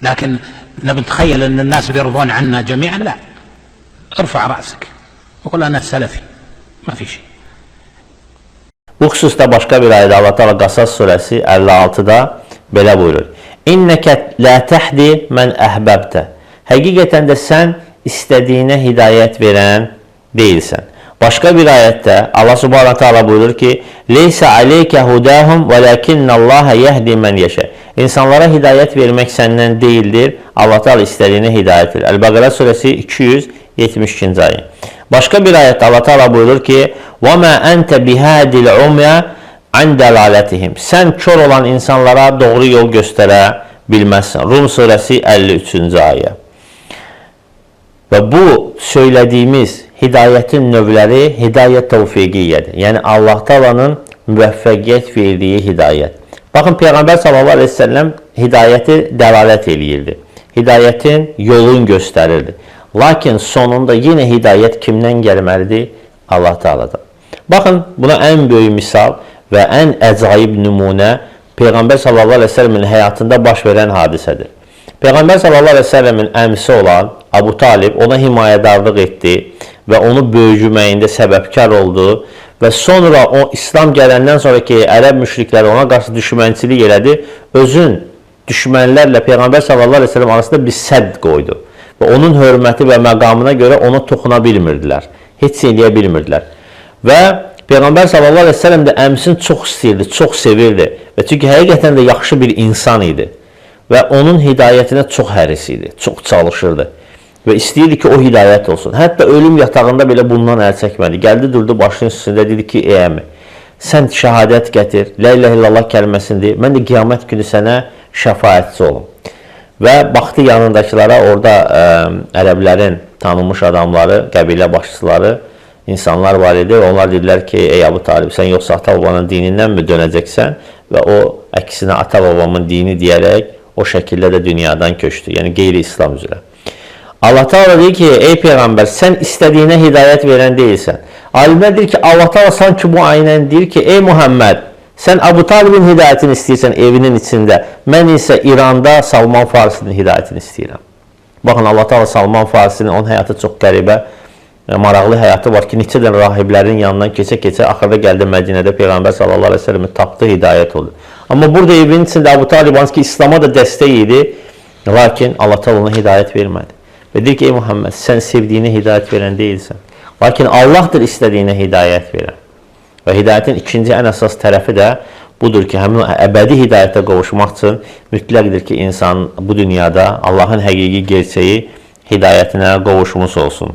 لكن نتخيل أن الناس بيرضون عنا جميعا، لا. ارفع رأسك وقل أنا سلفي، ما في شيء. Bu xüsusda başqa bir ayədə Allah Teala Qasas surəsi 56-da belə buyurur. İnnəkə la tahdi mən əhbəbtə. Həqiqətən də sən istədiyinə hidayət verən deyilsən. Başqa bir ayətdə Allah Subhanahu Teala buyurur ki: "Leysa aleyke hudahum velakinnallaha yehdi men yasha." İnsanlara hidayət vermək səndən deyildir. Allah Teala istədiyinə hidayət verir. Əl-Bəqərə surəsi 272-ci ayə. Başqa bir ayətdə Allah Teala buyurur ki: "Və ma ente bihadil umya an dalalatihim." Sən kör olan insanlara doğru yol göstərə bilməzsən. Rum surəsi 53-cü ayə. Və bu söylədiyimiz hidayətin növləri hidayət tövfiqiyyədir. Yəni Allah Taala'nın müvəffəqiyyət verdiyi hidayət. Baxın, Peyğəmbər sallallahu əleyhi və səlləm hidayəti dəlalət eləyirdi. Hidayətin yolunu göstərirdi. Lakin sonunda yenə hidayət kimdən gəlməlidir? Allah Taala'dan. Baxın, buna ən böyük misal və ən əcaib nümunə Peyğəmbər sallallahu əleyhi və səlləmin həyatında baş verən hadisədir. Peyğəmbər sallallahu əleyhi və səlləmin əmisi olan Abu Talib ona himayədarlıq etdi və onu böyücüməyində səbəbkar oldu və sonra o İslam gələndən sonraki ərəb müşrikləri ona qarşı düşmənçilik elədi. Özün düşmənlərlə Peyğəmbər sallallahu əleyhi və səlləm arasında bir sədd qoydu və onun hörməti və məqamına görə ona toxuna bilmirdilər. Heç eləyə bilmirdilər. Və Peyğəmbər sallallahu əleyhi və səlləm də əmsini çox istəyirdi, çox sevirdi və çünki həqiqətən də yaxşı bir insan idi və onun hidayətinə çox həris idi, çox çalışırdı və istəyirdi ki, o hidayət olsun. Hətta ölüm yatağında belə bundan əl çəkmədi. Gəldi, durdu başının üstündə, dedi ki, ey əmi, sən şəhadət gətir, la ilahe illallah kəlməsini deyir, mən də qiyamət günü sənə şəfaətçi olum. Və baxdı yanındakilara, orada ərəblərin tanınmış adamları, qəbilə başçıları, insanlar var idi. Onlar dedilər ki, ey Abu Talib, sən yoxsa ata-babanın dininənmi dönəcəksən? Və o əksinə ata-babamın dini deyərək o şəkildə də dünyadan köçdü. Yəni qeyri-İslam üzrə. Allah Teala deyir ki, ey Peyğəmbər, sən istədiyinə hidayət verən deyilsən. Alimlər deyir ki, Allah Teala sanki bu aynen deyir ki, ey Muhammed, sən Abu Talibin hidayətini istəyirsən evinin içində. Mən isə İranda Salman Farisinin hidayətini istəyirəm. Baxın, Allah Teala Salman Farisinin, onun həyatı çox qəribə, maraqlı həyatı var ki, neçə dən rahiblərin yanından keçə-keçə axırda gəldi Mədinədə Peyğəmbər sallallahu əleyhi və səlləmin tapdığı hidayət oldu. Amma burada evin içində Abu Talib ki, İslam'a da dəstək idi, lakin Allah Teala ona hidayət vermədi. Və deyir ki, ey Muhammed, sən sevdiyinə hidayət verən deyilsən. Lakin Allahdır istədiyinə hidayət verən. Və hidayətin ikinci ən əsas tərəfi də budur ki, həmin əbədi hidayətə qovuşmaq üçün mütləqdir ki, insan bu dünyada Allahın həqiqi gerçəyi hidayətinə qovuşmuş olsun.